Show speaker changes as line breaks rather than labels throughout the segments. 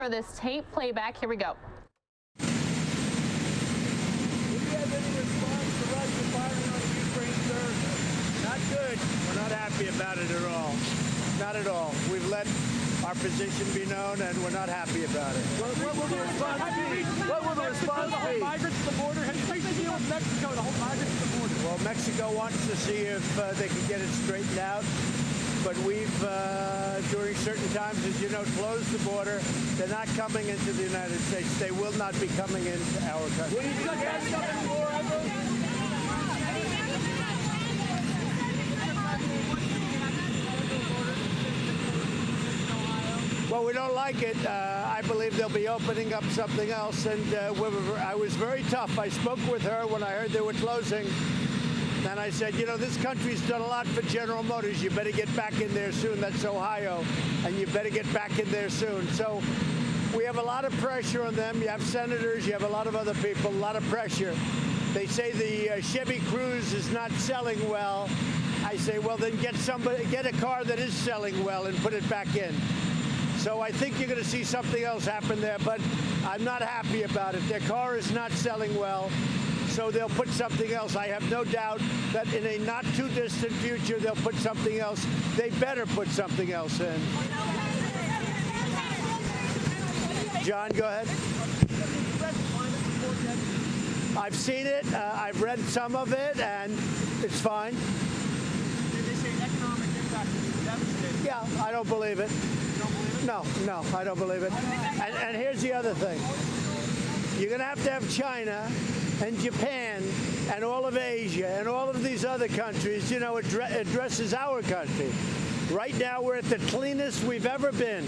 For this tape playback, here we go.
Do you have any response to Russia firing on Ukraine, sir? Not good. We're not happy about it at all. Not at all. We've let our position be known, and we're not happy about it. What will the response be? What will the response be?
Migrants to the border. Have you taken a deal with Mexico to hold migrants to the border?
Well, Mexico wants to see if they can get it straightened out. But we've, during certain times, as you know, closed the border. They're not coming into the United States. They will not be coming into our country.
Will you do that more of them?
Well, we don't like it. I believe they'll be opening up something else. And I was very tough. I spoke with her when I heard they were closing. And I said, you know, this country's done a lot for General Motors. You better get back in there soon. That's Ohio. And you better get back in there soon. So we have a lot of pressure on them. You have senators. You have a lot of other people. A lot of pressure. They say the Chevy Cruze is not selling well. I say, well, then get a car that is selling well and put it back in. So I think you're going to see something else happen there. But I'm not happy about it. Their car is not selling well. So they'll put something else. I have no doubt that in a not too distant future, they'll put something else. They better put something else in. John, go ahead. I've seen it. I've read some of it, and it's fine.
They say economic impact is devastating.
Yeah, I don't believe it.
You don't believe it?
No, I don't believe it. And here's the other thing. You're going to have China and Japan and all of Asia and all of these other countries, you know, addresses our country. Right now, we're at the cleanest we've ever been,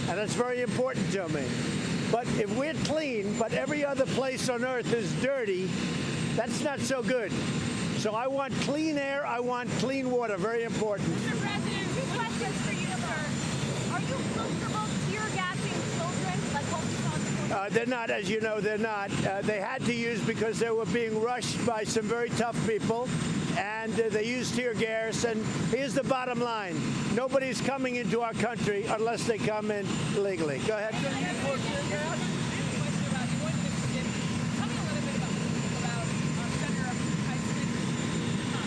and that's very important to me. But if we're clean, but every other place on earth is dirty, that's not so good. So I want clean air, I want clean water, very important.
Mr. President, two questions for you, sir. Are you comfortable tear gassing children like what we saw in the
They're not, as you know, they're not. They had to use because they were being rushed by some very tough people, and they used tear gas. And here's the bottom line. Nobody's coming into our country unless they come in legally. Go ahead.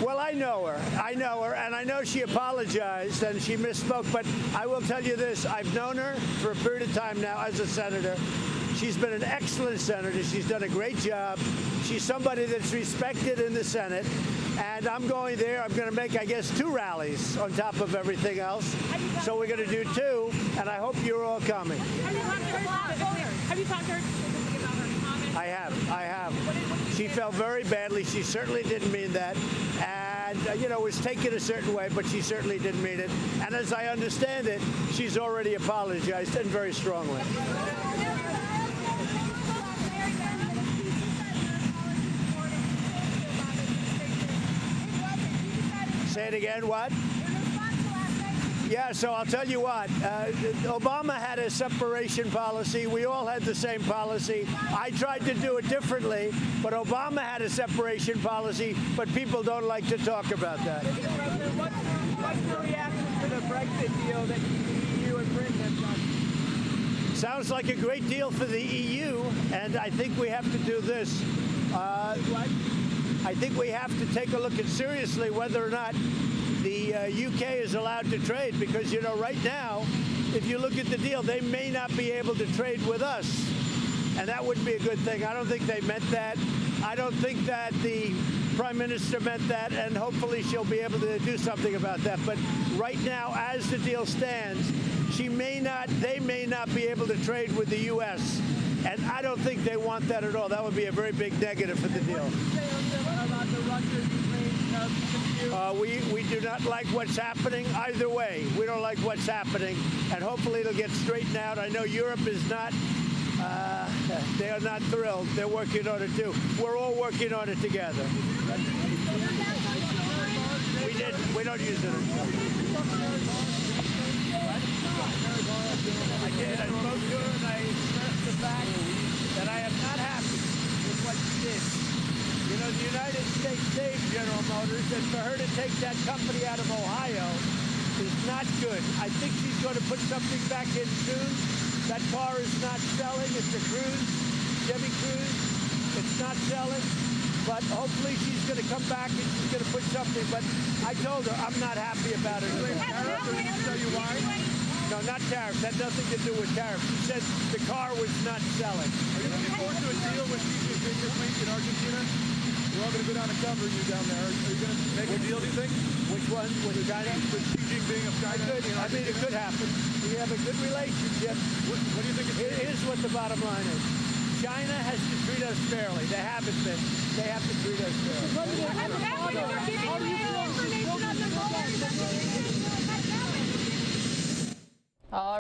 Well, I know her, and I know she apologized and she misspoke, but I will tell you this, I've known her for a period of time now as a senator. She's been an excellent senator. She's done a great job. She's somebody that's respected in the Senate, and I'm going there. I'm going to make, I guess, 2 rallies on top of everything else. So we're going to do 2, and I hope you're all coming.
Have you talked to her specifically about her comments?
I have. She felt very badly. She certainly didn't mean that. And, you know, it was taken a certain way, but she certainly didn't mean it. And as I understand it, she's already apologized, and very strongly. Say it again, what? Yeah, so I'll tell you what, Obama had a separation policy. We all had the same policy. I tried to do it differently, but Obama had a separation policy, but people don't like to talk about that.
What's your reaction to the Brexit deal that the EU and Britain have done?
Sounds like a great deal for the EU, and I think we have to do this. I think we have to take a look at seriously whether or not the UK is allowed to trade, because, you know, right now, if you look at the deal, they may not be able to trade with us, and that wouldn't be a good thing. I don't think they meant that. I don't think that the Prime Minister meant that, and hopefully she'll be able to do something about that. But right now, as the deal stands, they may not be able to trade with the U.S., and I don't think they want that at all. That would be a very big negative for the deal. We do not like what's happening either way. We don't like what's happening, and hopefully it'll get straightened out. I know Europe is not, they are not thrilled. They're working on it too. We're all working on it together. We don't use it. I did. I spoke to her, and I stressed the fact that I am not happy with what she did. You know, the United States saved General Motors, and for her to take that company out of Ohio is not good. I think she's going to put something back in soon, That car is not selling. It's a Cruze, Chevy Cruze. It's not selling. But hopefully she's going to come back and she's going to put something. But I told her I'm not happy about it.
Tell you why?
No, not tariffs. That had nothing to do with tariffs. She said the car was not selling.
Are you looking forward to a deal with Xi Jinping this week in Argentina? We're all going to go down and cover you down there. Are you going to make a deal, do you think?
Which one? With China?
With Xi Jinping of China?
I mean, it could happen. We have a good relationship.
What do you think?
Here's what the bottom line is. China has to treat us fairly. They haven't been. They have to treat us fairly.
All